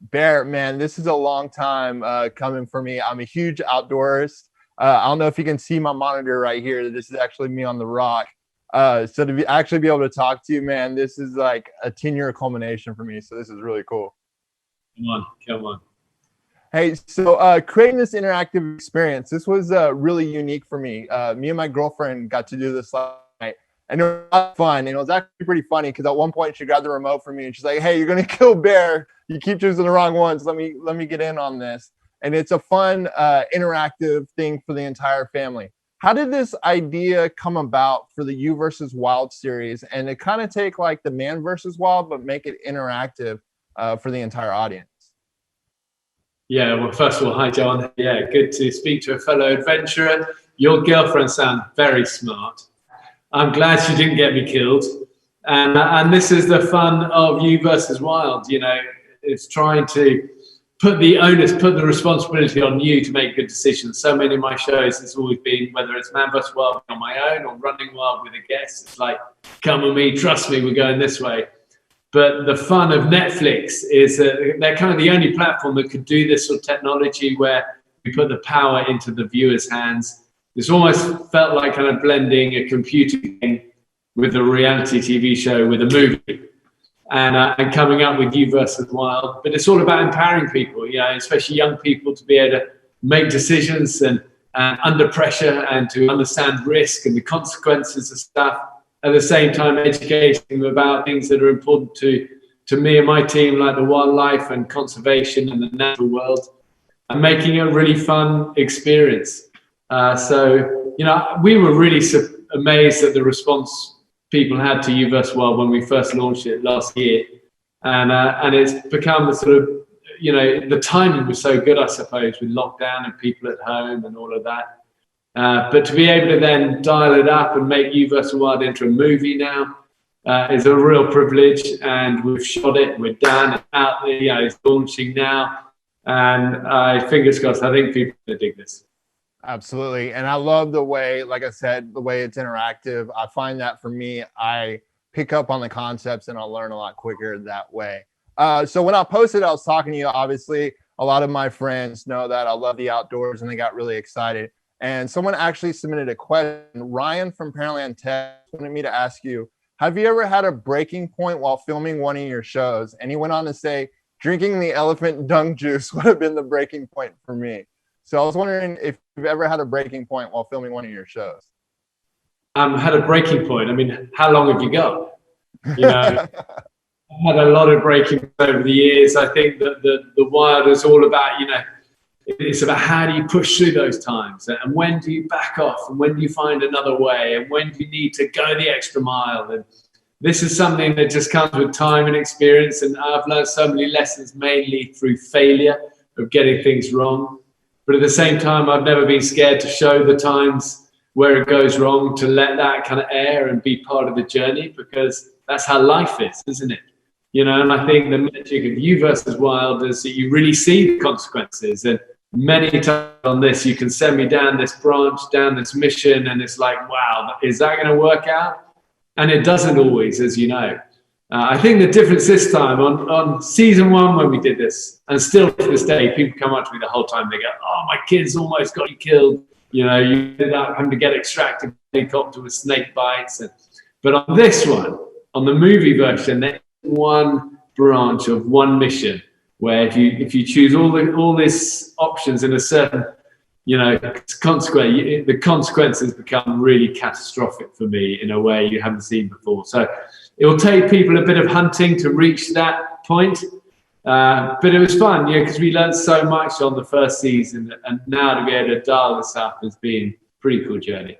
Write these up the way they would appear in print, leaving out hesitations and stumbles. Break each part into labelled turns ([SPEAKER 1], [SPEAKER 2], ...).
[SPEAKER 1] Bear, man, this is a long time coming for me. I'm a huge outdoorist. I don't know if you can see my monitor right here. This is actually me on the rock. So to actually be able to talk to you, man, this is like a 10-year culmination for me. So this is really cool.
[SPEAKER 2] Come on, come on.
[SPEAKER 1] Hey, so creating this interactive experience, this was really unique for me. Me and my girlfriend got to do this last night, and it was a lot of fun. And it was actually pretty funny because at one point she grabbed the remote from me and she's like, "Hey, you're gonna kill Bear. You keep choosing the wrong ones. Let me get in on this." And it's a fun interactive thing for the entire family. How did this idea come about for the You versus Wild series, and to kind of take like the Man versus Wild but make it interactive for the entire audience?
[SPEAKER 2] Yeah, well, first of all, hi, John. Yeah, good to speak to a fellow adventurer. Your girlfriend sounds very smart. I'm glad she didn't get me killed. And this is the fun of You versus Wild. You know, it's trying to put the onus, put the responsibility on you to make good decisions. So many of my shows, it's always been, whether it's Man versus Wild on my own or Running Wild with a guest, it's like, come with me, trust me, we're going this way. But the fun of Netflix is that they're kind of the only platform that could do this sort of technology where we put the power into the viewer's hands. It's almost felt like kind of blending a computer game with a reality TV show with a movie, and coming up with You versus Wild. But it's all about empowering people, you know, especially young people, to be able to make decisions and under pressure, and to understand risk and the consequences of stuff. At the same time, educating them about things that are important to me and my team, like the wildlife and conservation and the natural world, and making it a really fun experience. So, you know, we were really amazed at the response people had to You versus Wild when we first launched it last year. And it's become the sort of, you know, the timing was so good, I suppose, with lockdown and people at home and all of that. But to be able to then dial it up and make You versus Wild into a movie now is a real privilege. And we've shot it, we're done, it's out there, you know, it's launching now. And fingers crossed, I think people will dig this.
[SPEAKER 1] Absolutely. And I love the way, like I said, the way it's interactive. I find that for me, I pick up on the concepts and I'll learn a lot quicker that way. So when I posted, I was talking to you, obviously, a lot of my friends know that I love the outdoors and they got really excited. And someone actually submitted a question. Ryan from Pearland, Texas, wanted me to ask you, have you ever had a breaking point while filming one of your shows? And he went on to say, drinking the elephant dung juice would have been the breaking point for me. So I was wondering if you've ever had a breaking point while filming one of your shows.
[SPEAKER 2] Had a breaking point. I mean, how long have you got? You know, I've had a lot of breaking points over the years. I think that the Wild is all about, you know, it's about how do you push through those times, and when do you back off, and when do you find another way, and when do you need to go the extra mile. And this is something that just comes with time and experience. And I've learned so many lessons, mainly through failure of getting things wrong. But at the same time, I've never been scared to show the times where it goes wrong, to let that kind of air and be part of the journey, because that's how life is, isn't it? You know, and I think the magic of You versus Wild is that you really see the consequences. And many times on this, you can send me down this branch, down this mission, and it's like, wow, is that going to work out? And it doesn't always, as you know. I think the difference this time on season 1 when we did this, and still to this day, people come up to me the whole time. They go, "Oh, my kids almost got you killed. You know, you ended up having to get extracted helicopter with snake bites." But on this one, on the movie version, there's one branch of one mission where if you choose all these options in a certain, you know, consequence, the consequences become really catastrophic for me in a way you haven't seen before. So it will take people a bit of hunting to reach that point. But it was fun, you know, because we learned so much on the first season, and now to be able to dial this up has been a pretty cool journey.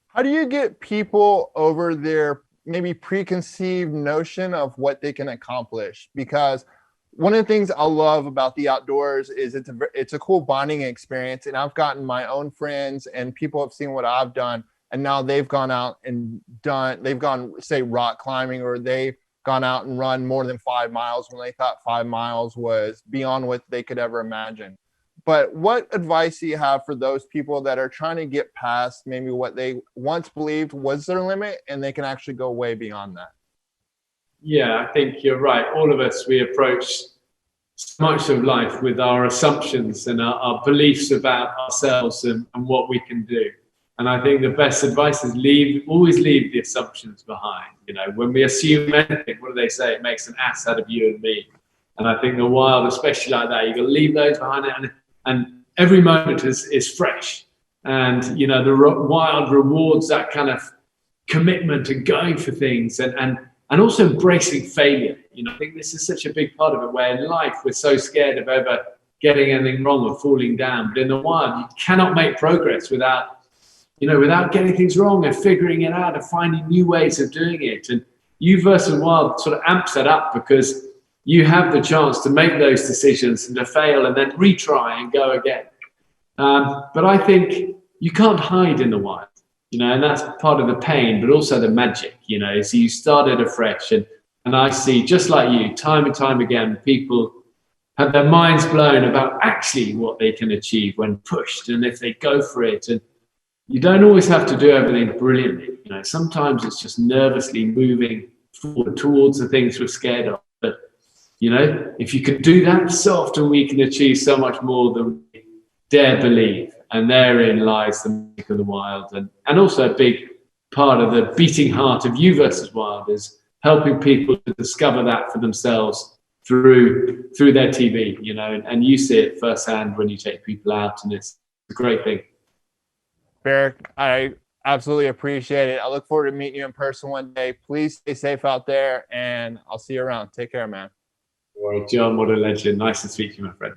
[SPEAKER 1] How do you get people over their maybe preconceived notion of what they can accomplish? Because one of the things I love about the outdoors is it's a cool bonding experience. And I've gotten my own friends and people have seen what I've done. And now they've gone out and they've gone, say, rock climbing, or they've gone out and run more than 5 miles when they thought 5 miles was beyond what they could ever imagine. But what advice do you have for those people that are trying to get past maybe what they once believed was their limit, and they can actually go way beyond that?
[SPEAKER 2] Yeah, I think you're right. All of us, we approach so much of life with our assumptions and our beliefs about ourselves and what we can do. And I think the best advice is always leave the assumptions behind. You know, when we assume anything, what do they say? It makes an ass out of you and me. And I think the wild, especially like that, you've got to leave those behind it. And every moment is fresh. And, you know, the wild rewards that kind of commitment and going for things and also embracing failure. You know, I think this is such a big part of it, where in life we're so scared of ever getting anything wrong or falling down. But in the wild, you cannot make progress without getting things wrong and figuring it out and finding new ways of doing it. And you versus wild sort of amps that up, because you have the chance to make those decisions and to fail and then retry and go again. But I think you can't hide in the wild, you know, and that's part of the pain, but also the magic, you know, is you started afresh. And I see, just like you, time and time again, people have their minds blown about actually what they can achieve when pushed and if they go for it. And you don't always have to do everything brilliantly. You know, sometimes it's just nervously moving forward towards the things we're scared of. But, you know, if you can do that, so often we can achieve so much more than we dare believe. And therein lies the magic of the wild. And also a big part of the beating heart of You versus Wild is helping people to discover that for themselves through their TV, you know, and you see it firsthand when you take people out, and it's a great thing.
[SPEAKER 1] Barrick, I absolutely appreciate it. I look forward to meeting you in person one day. Please stay safe out there, and I'll see you around. Take care, man.
[SPEAKER 2] All right, John, what a legend. Nice to speak to you, my friend.